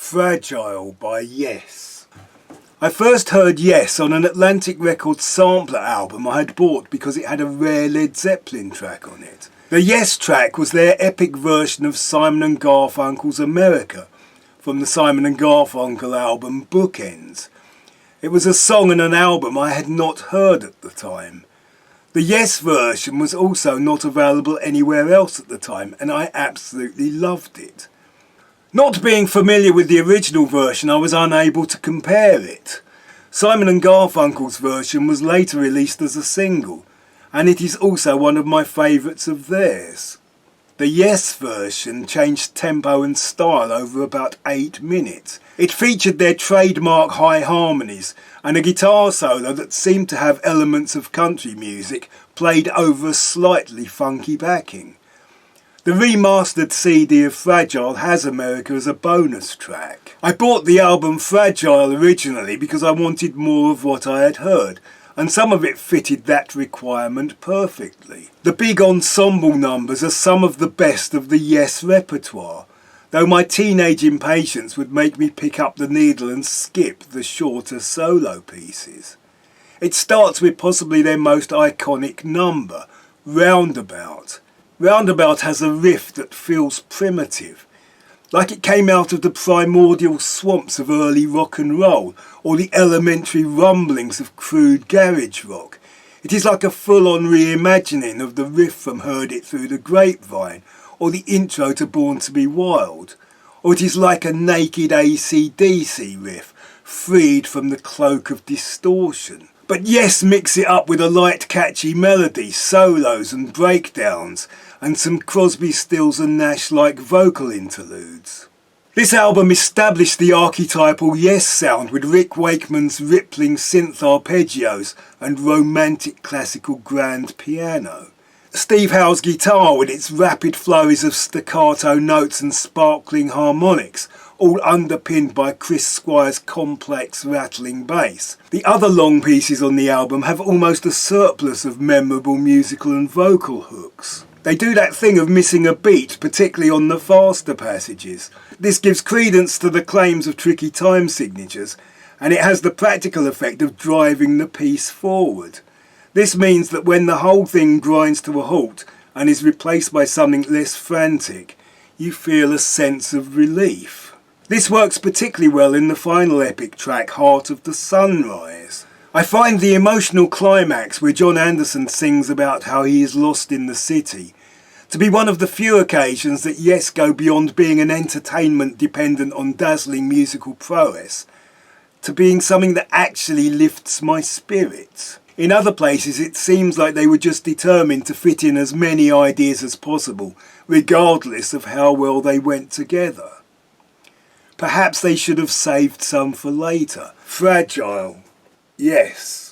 Fragile by Yes. I first heard Yes on an Atlantic Records sampler album I had bought because it had a rare Led Zeppelin track on it. The Yes track was their epic version of Simon and Garfunkel's America from the Simon and Garfunkel album Bookends. It was a song and an album I had not heard at the time. The Yes version was also not available anywhere else at the time, and I absolutely loved it. Not being familiar with the original version, I was unable to compare it. Simon and Garfunkel's version was later released as a single, and it is also one of my favourites of theirs. The Yes version changed tempo and style over about 8 minutes. It featured their trademark high harmonies and a guitar solo that seemed to have elements of country music played over a slightly funky backing. The remastered CD of Fragile has America as a bonus track. I bought the album Fragile originally because I wanted more of what I had heard, and some of it fitted that requirement perfectly. The big ensemble numbers are some of the best of the Yes repertoire, though my teenage impatience would make me pick up the needle and skip the shorter solo pieces. It starts with possibly their most iconic number, Roundabout. Roundabout has a riff that feels primitive, like it came out of the primordial swamps of early rock and roll, or the elementary rumblings of crude garage rock. It is like a full-on reimagining of the riff from Heard It Through the Grapevine, or the intro to Born to Be Wild. Or it is like a naked AC/DC riff, freed from the cloak of distortion. But Yes mix it up with a light catchy melody, solos and breakdowns, and some Crosby, Stills and Nash-like vocal interludes. This album established the archetypal Yes sound with Rick Wakeman's rippling synth arpeggios and romantic classical grand piano. Steve Howe's guitar with its rapid flurries of staccato notes and sparkling harmonics, all underpinned by Chris Squire's complex rattling bass. The other long pieces on the album have almost a surplus of memorable musical and vocal hooks. They do that thing of missing a beat, particularly on the faster passages. This gives credence to the claims of tricky time signatures, and it has the practical effect of driving the piece forward. This means that when the whole thing grinds to a halt and is replaced by something less frantic, you feel a sense of relief. This works particularly well in the final epic track, Heart of the Sunrise. I find the emotional climax where John Anderson sings about how he is lost in the city to be one of the few occasions that Yes go beyond being an entertainment dependent on dazzling musical prowess to being something that actually lifts my spirits. In other places it seems like they were just determined to fit in as many ideas as possible, regardless of how well they went together. Perhaps they should have saved some for later. Fragile. Yes.